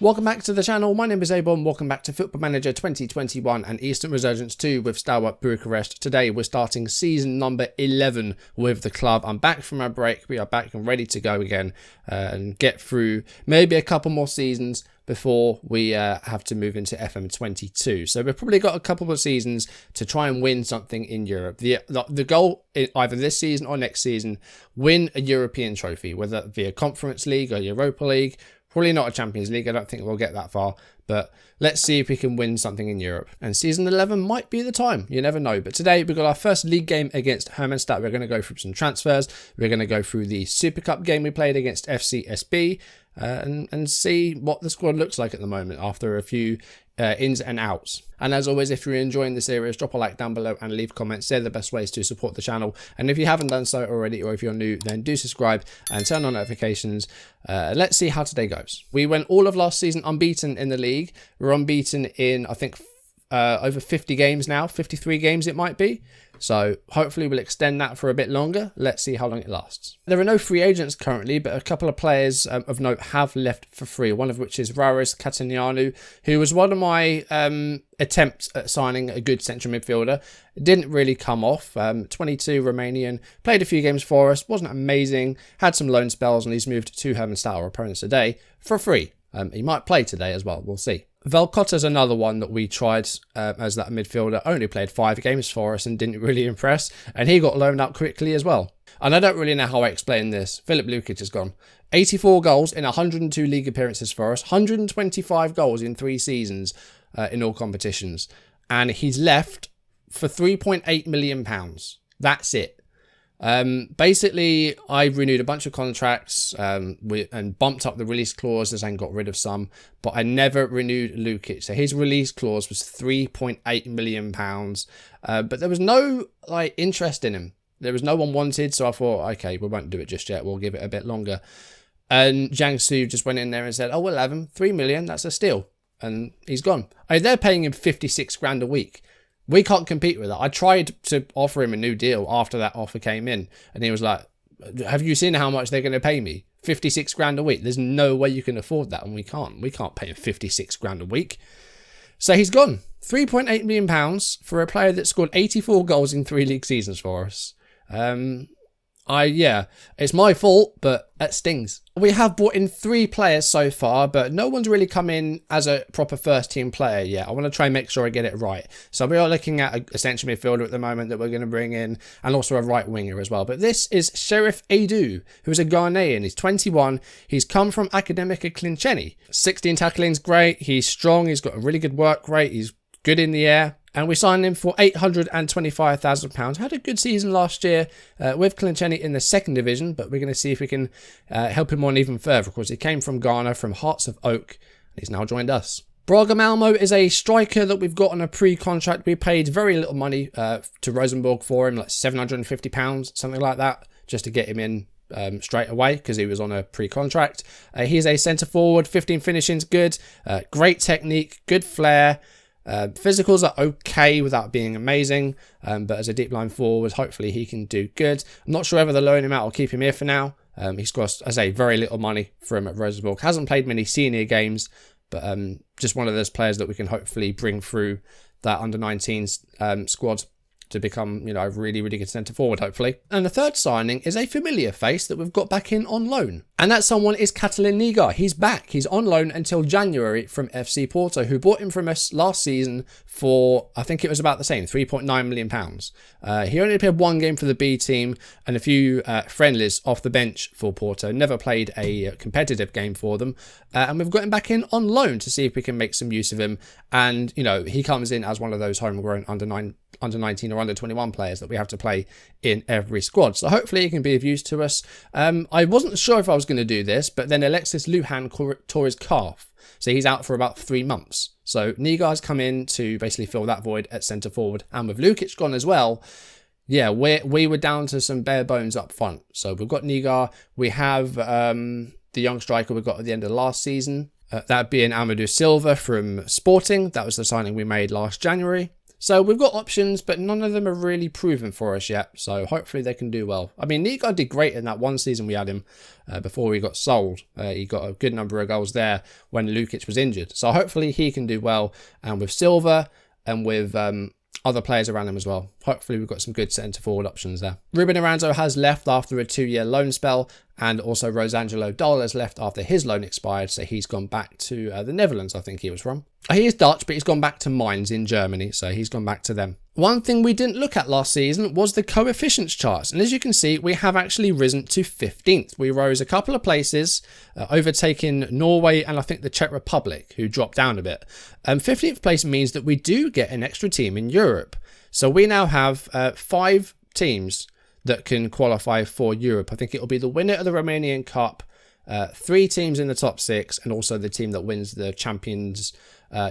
Welcome back to the channel. My name is a-bomb. Welcome back to Football Manager 2021 and Eastern Resurgence 2 with Steaua Bucharest. Today we're starting season number 11 with the club. I'm back from my break. We are back and ready to go again and get through maybe a couple more seasons before we have to move into FM22. So we've probably got a couple of seasons to try and win something in Europe. The goal, either this season or next season, win a European trophy, whether it be a Conference League or Europa League. Probably not a Champions League. I don't think we'll get that far. But let's see if we can win something in Europe. And season 11 might be the time. You never know. But today we've got our first league game against Hermannstadt. We're going to go through some transfers. We're going to go through the Super Cup game we played against FCSB. And see what the squad looks like at the moment after a few ins and outs. And as always, if you're enjoying the series, drop a like down below and leave comments. They're the best ways to support the channel. And if you haven't done so already, or if you're new, then do subscribe and turn on notifications. Let's see how today goes. We went all of last season unbeaten in the league. We're unbeaten in, I think, over 50 games now, 53 games it might be. So hopefully we'll extend that for a bit longer. Let's see how long it lasts. There are no free agents currently, but a couple of players of note have left for free. One of which is Katarina, who was one of my attempts at signing a good central midfielder. It didn't really come off. 22, Romanian, played a few games for us, wasn't amazing, had some loan spells, and he's moved to Hermannstadt, our opponents today, for free. He might play today as well, we'll see. Velkotta's another one that we tried as that midfielder, only played 5 games for us and didn't really impress, and he got loaned out quickly as well. And I don't really know how I explain this. Filip Lukic has gone. 84 goals in 102 league appearances for us, 125 goals in 3 seasons in all competitions, and he's left for £3.8 million. That's it. Basically, I renewed a bunch of contracts and bumped up the release clauses and got rid of some, but I never renewed Lukic. So his release clause was £3.8 million, but there was no interest in him. There was no one wanted, so I thought, okay, we won't do it just yet. We'll give it a bit longer. And Jiangsu just went in there and said, oh, we'll have him. $3 million, that's a steal. And he's gone. They're paying him 56 grand a week. We can't compete with that. I tried to offer him a new deal after that offer came in, and he was like, have you seen how much they're going to pay me? 56 grand a week. There's no way you can afford that, and we can't. We can't pay him 56 grand a week. So he's gone. £3.8 million for a player that scored 84 goals in 3 league seasons for us. Yeah, it's my fault, but that stings. We have brought in 3 players so far, but no one's really come in as a proper first team player yet. I want to try and make sure I get it right. So we are looking at a central midfielder at the moment that we're going to bring in, and also a right winger as well. But this is Sheriff Adu, who is a Ghanaian. He's 21. He's come from Academica Clinceni. 16 tackling's great. He's strong. He's got a really good work rate. He's good in the air. And we signed him for £825,000. Had a good season last year with Clinceni in the 2nd division, but we're going to see if we can help him on even further. Of course, he came from Ghana, from Hearts of Oak, and he's now joined us. Braga Malmo is a striker that we've got on a pre-contract. We paid very little money to Rosenborg for him, like £750, something like that, just to get him in straight away because he was on a pre-contract. He's a centre-forward, 15 finishing's good, great technique, good flair. Physicals are okay without being amazing, but as a deep line forward, hopefully he can do good. I'm not sure whether they'll loan him out or keep him here for now. He's cost, as I say, very little money for him at Rosenborg. Hasn't played many senior games, but just one of those players that we can hopefully bring through that under-19s squad to become, a really, really good centre forward, hopefully. And the third signing is a familiar face that we've got back in on loan. And that someone is Katarina. He's back. He's on loan until January from FC Porto, who bought him from us last season for, I think it was about the same, £3.9 million. He only played 1 game for the B team and a few friendlies off the bench for Porto. Never played a competitive game for them. And we've got him back in on loan to see if we can make some use of him. And, he comes in as one of those homegrown under 19 or under 21 players that we have to play in every squad. So hopefully he can be of use to us. I wasn't sure if I was going to do this, but then Alexis Lujan tore his calf. So he's out for about 3 months. So Nigar's come in to basically fill that void at centre forward. And with Lukic gone as well, yeah, we were down to some bare bones up front. So we've got Nigar. We have the young striker we got at the end of the last season. That being Amadou Silva from Sporting. That was the signing we made last January. So we've got options, but none of them are really proven for us yet. So hopefully they can do well. I mean, Liga did great in that one season we had him before he got sold. He got a good number of goals there when Lukic was injured. So hopefully he can do well. And with Silva and with other players around him as well. Hopefully we've got some good centre forward options there. Ruben Aranzo has left after a 2-year loan spell, and also Rosangelo Dahl has left after his loan expired, so he's gone back to the Netherlands, I think he was from. He is Dutch, but he's gone back to Mainz in Germany, so he's gone back to them. One thing we didn't look at last season was the coefficients charts, and as you can see, we have actually risen to 15th. We rose a couple of places, overtaking Norway and I think the Czech Republic, who dropped down a bit. 15th place means that we do get an extra team in Europe. So we now have 5 teams that can qualify for Europe. I think it will be the winner of the Romanian Cup, 3 teams in the top 6, and also the team that wins the Champions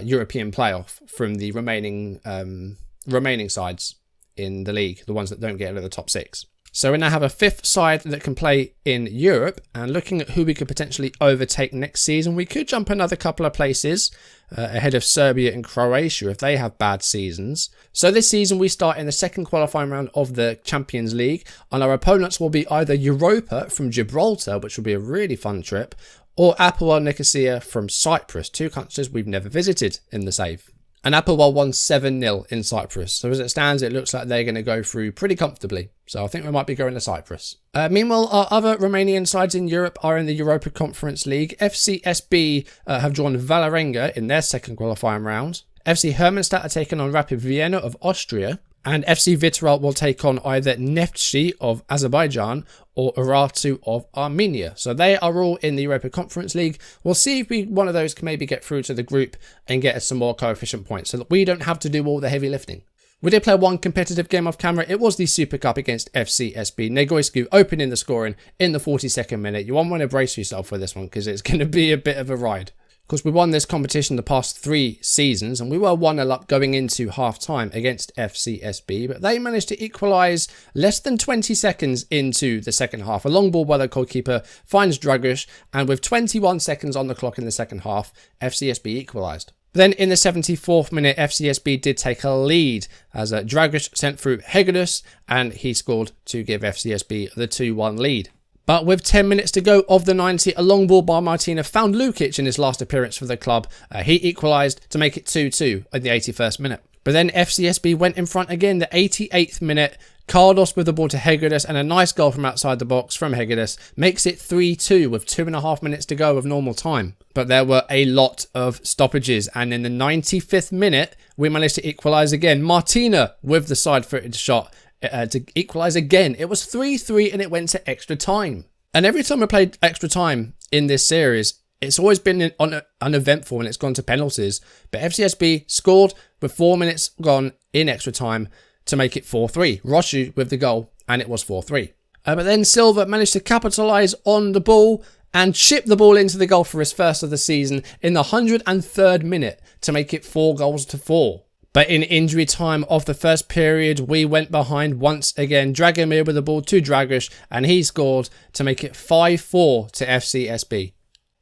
European playoff from the remaining sides in the league, the ones that don't get out of the top 6. So we now have a 5th side that can play in Europe, and looking at who we could potentially overtake next season, we could jump another couple of places ahead of Serbia and Croatia if they have bad seasons. So this season we start in the 2nd qualifying round of the Champions League, and our opponents will be either Europa from Gibraltar, which will be a really fun trip, or Apoel Nicosia from Cyprus, 2 countries we've never visited in the save. And Apoel won 7-0 in Cyprus. So as it stands, it looks like they're going to go through pretty comfortably. So I think we might be going to Cyprus. Meanwhile, our other Romanian sides in Europe are in the Europa Conference League. FCSB have drawn Vålerenga in their 2nd qualifying round. FC Hermannstadt are taking on Rapid Vienna of Austria. And FC Viitorul will take on either Neftchi of Azerbaijan or Urartu of Armenia. So they are all in the Europa Conference League. We'll see if one of those can maybe get through to the group and get us some more coefficient points so that we don't have to do all the heavy lifting. We did play one competitive game off camera. It was the Super Cup against FCSB. Negoescu opening the scoring in the 42nd minute. You won't want to brace yourself for this one because it's going to be a bit of a ride. Of course, we won this competition the past 3 seasons, and we were 1-0 up going into half-time against FCSB, but they managed to equalise less than 20 seconds into the second half. A long ball by the goalkeeper finds Dragic, and with 21 seconds on the clock in the second half, FCSB equalised. Then in the 74th minute, FCSB did take a lead as Dragic sent through Hegedus, and he scored to give FCSB the 2-1 lead. But with 10 minutes to go of the 90, a long ball by Martina found Lukic in his last appearance for the club. He equalised to make it 2-2 in the 81st minute. But then FCSB went in front again, the 88th minute. Cardos with the ball to Hegedus, and a nice goal from outside the box from Hegedus makes it 3-2 with 2.5 minutes to go of normal time. But there were a lot of stoppages, and in the 95th minute, we managed to equalise again. Martina with the side-footed shot to equalise again. It was 3-3 and it went to extra time. And every time we played extra time in this series, it's always been uneventful when it's gone to penalties. But FCSB scored with 4 minutes gone in extra time to make it 4-3. Roshu with the goal, and it was 4-3. But then Silva managed to capitalise on the ball and chip the ball into the goal for his first of the season in the 103rd minute to make it 4-4. But in injury time of the first period, we went behind once again. Dragomir with the ball to Dragic, and he scored to make it 5-4 to FCSB.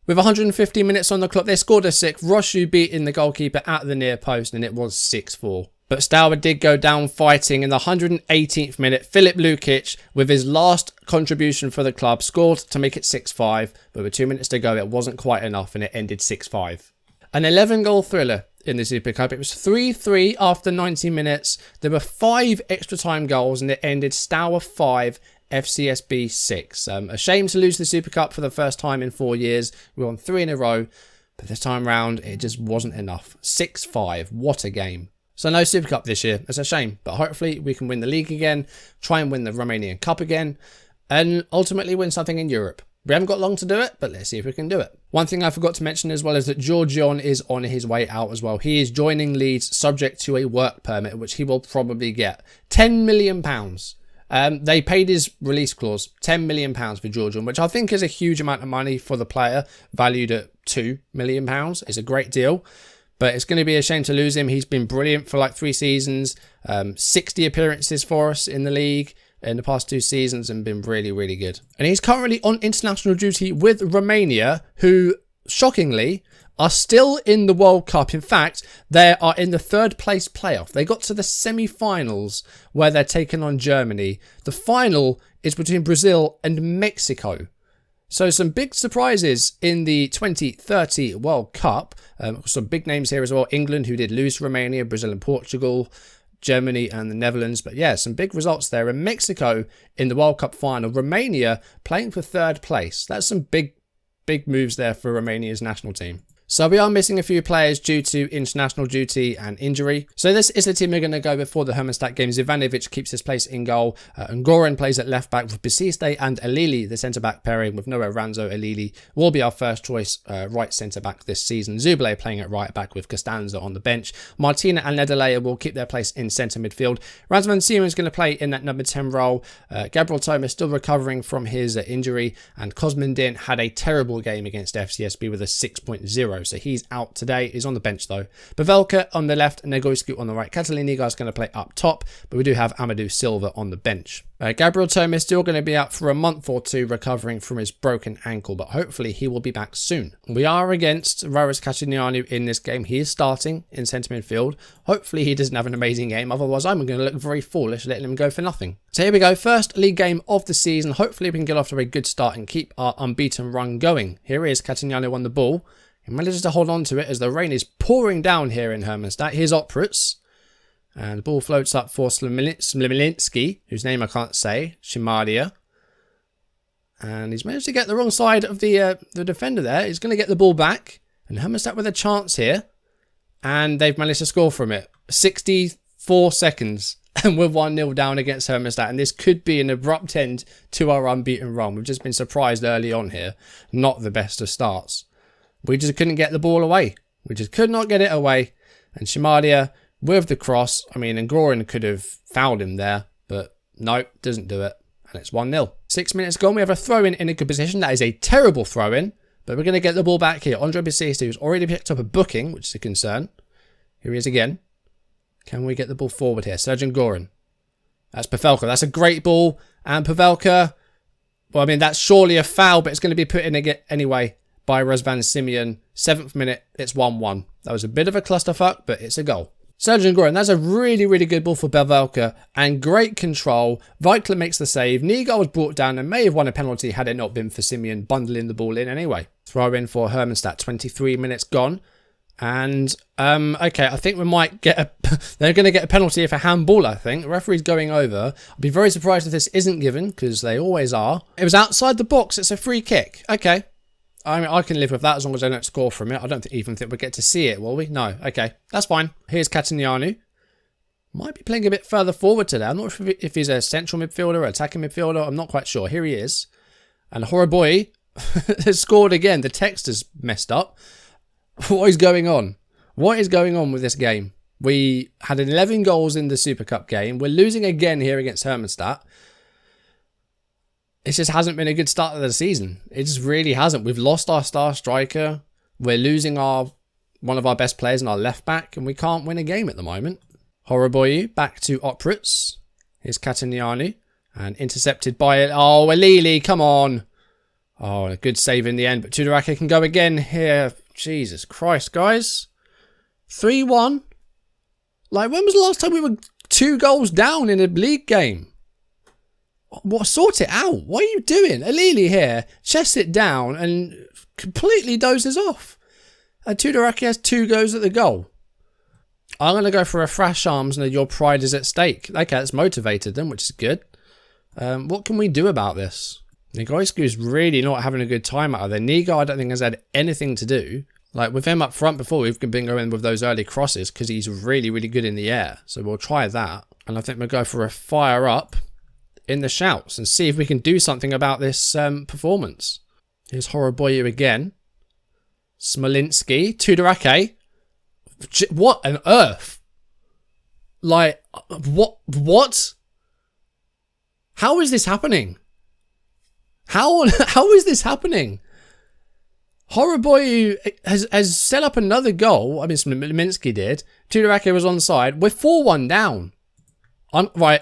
With 150 minutes on the clock, they scored a 6. Roshu beating the goalkeeper at the near post, and it was 6-4. But Steaua did go down fighting in the 118th minute. Filip Lukic, with his last contribution for the club, scored to make it 6-5. But with 2 minutes to go, it wasn't quite enough, and it ended 6-5. An 11-goal thriller in the Super Cup. It was 3-3 after 90 minutes. There were 5 extra time goals, and it ended Steaua 5, FCSB 6. A shame to lose the Super Cup for the first time in 4 years. We won 3 in a row, but this time round it just wasn't enough. 6-5. What a game. So no Super Cup this year. It's a shame, but hopefully we can win the league again, try and win the Romanian Cup again, and ultimately win something in Europe. We haven't got long to do it, but let's see if we can do it. One thing I forgot to mention as well is that Georgion is on his way out as well. He is joining Leeds subject to a work permit, which he will probably get. £10 million. They paid his release clause, £10 million for Georgion, which I think is a huge amount of money for the player, valued at £2 million. It's a great deal. But it's going to be a shame to lose him. He's been brilliant for like 3 seasons, 60 appearances for us in the league in the past 2 seasons, and been really, really good. And he's currently on international duty with Romania, who, shockingly, are still in the World Cup. In fact, they are in the 3rd place playoff. They got to the semi-finals where they're taking on Germany. The final is between Brazil and Mexico. So some big surprises in the 2030 World Cup. Some big names here as well. England, who did lose to Romania, Brazil and Portugal, Germany and the Netherlands. But yeah, some big results there. And Mexico in the World Cup final. Romania playing for 3rd place. That's some big moves there for Romania's national team. So we are missing a few players due to international duty and injury. So this is the team we're going to go before the Hermannstadt game. Zivanovic keeps his place in goal. Ngoran plays at left back with Basiste and Alili, the centre back pairing with Noah Ranzo. Alili will be our first choice right centre back this season. Zubale playing at right back with Costanza on the bench. Martina and Nedalea will keep their place in centre midfield. Razvan Simon is going to play in that number 10 role. Gabriel Thomas still recovering from his injury, and Kosmindin had a terrible game against FCSB with a 6.0. So he's out today. He's on the bench though. Pavelka on the left, Negoiscu on the right. Kataliniga is going to play up top, but we do have Amadou Silva on the bench. Gabriel Thomas still going to be out for a month or two recovering from his broken ankle, but hopefully he will be back soon. We are against Raris Cacignanu in this game. He is starting in centre midfield. Hopefully he doesn't have an amazing game, otherwise I'm going to look very foolish letting him go for nothing. So here we go, first league game of the season. Hopefully we can get off to a good start and keep our unbeaten run going. Here is Cacignanu on the ball. He manages to hold on to it as the rain is pouring down here in Hermannstadt. Here's Opritz. And the ball floats up for Smilinsky, whose name I can't say. Shimadia. And he's managed to get the wrong side of the defender there. He's going to get the ball back. And Hermannstadt with a chance here. And they've managed to score from it. 64 seconds. And we're 1-0 down against Hermannstadt. And this could be an abrupt end to our unbeaten run. We've just been surprised early on here. Not the best of starts. We just couldn't get the ball away. We just could not get it away. And Shimadia with the cross. I mean, Ngoran could have fouled him there. But no, doesn't do it. And it's 1-0. 6 minutes gone. We have a throw-in in a good position. That is a terrible throw-in. But we're going to get the ball back here. Andre Basiste, who's already picked up a booking, which is a concern. Here he is again. Can we get the ball forward here? Sergeant Ngoran. That's Pavelka. That's a great ball. And Pavelka, well, I mean, that's surely a foul, but it's going to be put in again anyway by Razvan Simeon. 7th minute, it's 1-1. That was a bit of a clusterfuck, but it's a goal. Sergeant Ngoran, that's a really, really good ball for Pavelka and great control. Weikler makes the save. Niga was brought down and may have won a penalty had it not been for Simeon bundling the ball in anyway. Throw in for Hermannstadt. 23 minutes gone. And, okay, I think we might get a... they're going to get a penalty for handball, I think. The referee's going over. I'd be very surprised if this isn't given, because they always are. It was outside the box. It's a free kick. Okay. I mean, I can live with that as long as I don't score from it. I don't even think we'll get to see it, will we? No. Okay. That's fine. Here's Castagnanu. Might be playing a bit further forward today. I'm not sure if he's a central midfielder or attacking midfielder. I'm not quite sure. Here he is. And Horoboy has scored again. The text is messed up. What is going on? What is going on with this game? We had 11 goals in the Super Cup game. We're losing again here against Hermannstadt. It just hasn't been a good start of the season. It just really hasn't. We've lost our star striker. We're losing one of our best players in our left back, and we can't win a game at the moment. Horoboy back to Opritz. Here's Castagnanu. And intercepted by it. Oh, Alili, come on. Oh, a good save in the end. But Tudorache can go again here. Jesus Christ, guys. 3-1. Like, when was the last time we were 2 goals down in a league game? What? Sort it out. What are you doing? Alili here chests it down and completely dozes off. And Tudorache has 2 goes at the goal. I'm going to go for a thrash arms and your pride is at stake. Okay, that's motivated them, which is good. What can we do about this? Negoiscu's really not having a good time out of there. Niga, I don't think, has had anything to do. Like, with him up front before, we've been going with those early crosses because he's really, really good in the air. So we'll try that. And I think we'll go for a fire up in the shouts and see if we can do something about this performance. Here's Horoboy again. Smolinski. Tudorache. What on earth? Like, what? How is this happening? How is this happening? Horoboy has set up another goal. I mean, Minsky did. Tudorache was onside. We're 4-1 down. Right.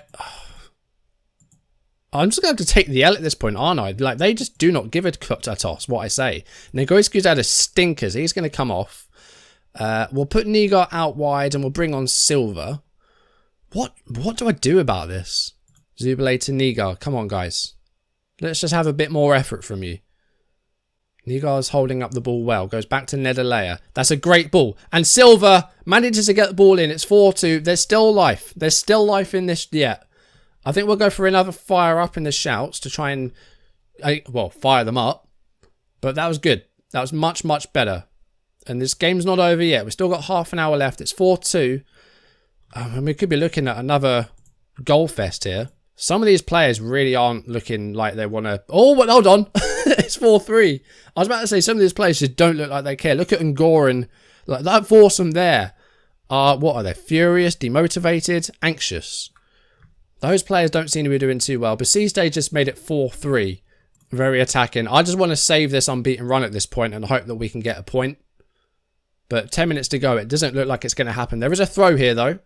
I'm just going to have to take the L at this point, aren't I? Like, they just do not give a toss, what I say. Negoski's had a stinkers. He's going to come off. We'll put Nigar out wide and we'll bring on Silva. What do I do about this? Zubale to Nigar. Come on, guys. Let's just have a bit more effort from you. Nigar's holding up the ball well. Goes back to Nedalea. That's a great ball. And Silva manages to get the ball in. It's 4-2. There's still life. There's still life in this yet. I think we'll go for another fire up in the shouts to try and, well, fire them up. But that was good. That was much, much better. And this game's not over yet. We've still got half an hour left. It's 4-2. And we could be looking at another goal fest here. Some of these players really aren't looking like they want to... Oh, but hold on. It's 4-3. I was about to say some of these players just don't look like they care. Look at Ngoran. Like that foursome there. What are they? Furious, demotivated, anxious. Those players don't seem to be doing too well. But Basiste just made it 4-3. Very attacking. I just want to save this unbeaten run at this point and hope that we can get a point. But 10 minutes to go. It doesn't look like it's going to happen. There is a throw here, though.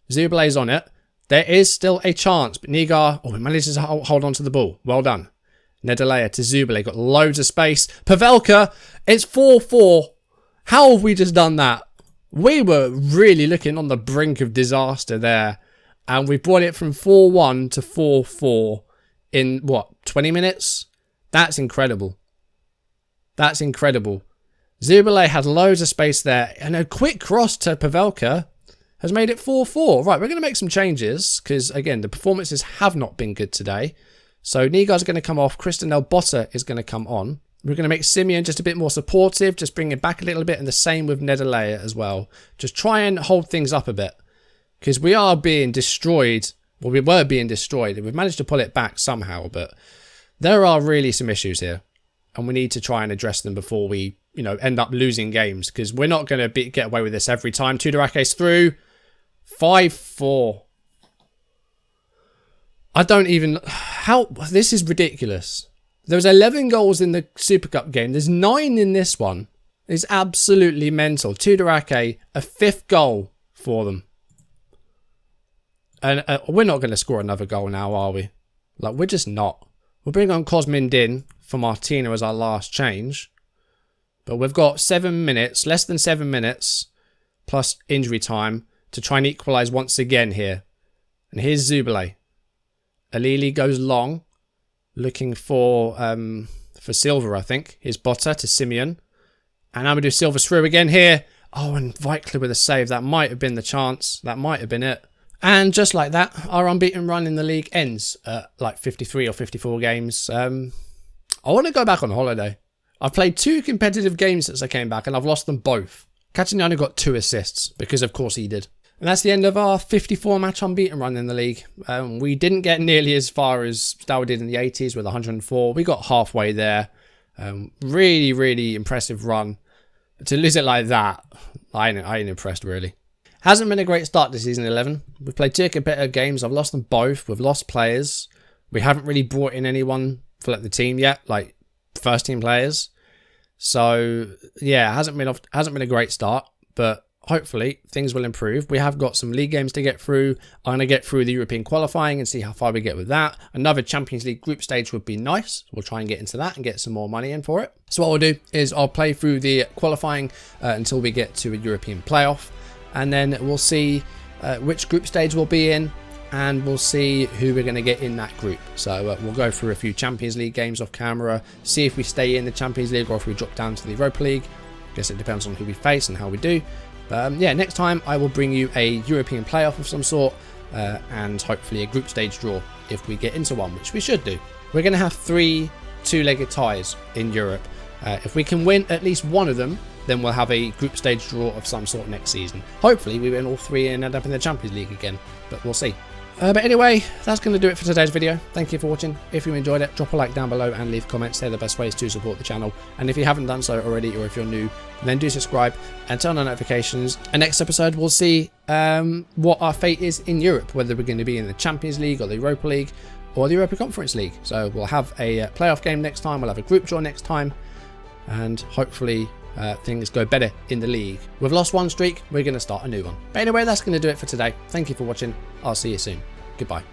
Zubale's on it. There is still a chance, but Nigar, he manages to hold on to the ball. Well done. Nedalea to Zubale, got loads of space. Pavelka, it's 4-4. How have we just done that? We were really looking on the brink of disaster there. And we brought it from 4-1 to 4-4 in, what, 20 minutes? That's incredible. That's incredible. Zubale had loads of space there. And a quick cross to Pavelka has made it 4-4. Right, we're going to make some changes because, again, the performances have not been good today. So Nigar's going to come off. Cristianel Botta is going to come on. We're going to make Simeon just a bit more supportive, just bring it back a little bit, and the same with Nedalea as well. Just try and hold things up a bit because we are being destroyed. Well, we were being destroyed, and we've managed to pull it back somehow, but there are really some issues here, and we need to try and address them before we, end up losing games because we're not going to get away with this every time. Tudorake's through. 5-4. I don't even... How... This is ridiculous. There was 11 goals in the Super Cup game. There's 9 in this one. It's absolutely mental. Tudorake, a 5th goal for them. And we're not going to score another goal now, are we? Like, we're just not. We'll bring on Cosmin Din for Martina as our last change. But we've got 7 minutes, less than 7 minutes, plus injury time, to try and equalise once again here. And here's Zubale. Alili goes long, looking for Silva, I think. Here's Botta to Simeon. And Amadou Silva's through again here. Oh, and Vikler with a save. That might have been the chance. That might have been it. And just like that, our unbeaten run in the league ends at like 53 or 54 games. I want to go back on holiday. I've played 2 competitive games since I came back, and I've lost them both. Katarina got 2 assists, because of course he did. And that's the end of our 54-match unbeaten run in the league. We didn't get nearly as far as Steaua did in the 80s with 104. We got halfway there. Really, really impressive run. To lose it like that, I ain't impressed, really. Hasn't been a great start to season 11. We've played 2 competitive games. I've lost them both. We've lost players. We haven't really brought in anyone for the team yet, like first-team players. So, yeah, hasn't been a great start, but hopefully things will improve. We have got some league games to get through. I'm going to get through the European qualifying and see how far we get with that. Another Champions League group stage would be nice. We'll try and get into that and get some more money in for it. So what we'll do is I'll play through the qualifying until we get to a European playoff. And then we'll see which group stage we'll be in. And we'll see who we're going to get in that group. So we'll go through a few Champions League games off camera. See if we stay in the Champions League or if we drop down to the Europa League. I guess it depends on who we face and how we do. Yeah, next time I will bring you a European playoff of some sort and hopefully a group stage draw if we get into one, which we should do. We're going to have 3 two-legged ties in Europe. If we can win at least one of them, then we'll have a group stage draw of some sort next season. Hopefully we win all 3 and end up in the Champions League again, but we'll see. But anyway, that's going to do it for today's video. Thank you for watching. If you enjoyed it, drop a like down below and leave comments. They're the best ways to support the channel. And if you haven't done so already, or if you're new, then do subscribe and turn on notifications. And next episode, we'll see what our fate is in Europe, whether we're going to be in the Champions League or the Europa League or the Europa Conference League. So we'll have a playoff game next time. We'll have a group draw next time. And hopefully things go better in the league. We've lost one streak. We're going to start a new one. But anyway, that's going to do it for today. Thank you for watching. I'll see you soon. Goodbye.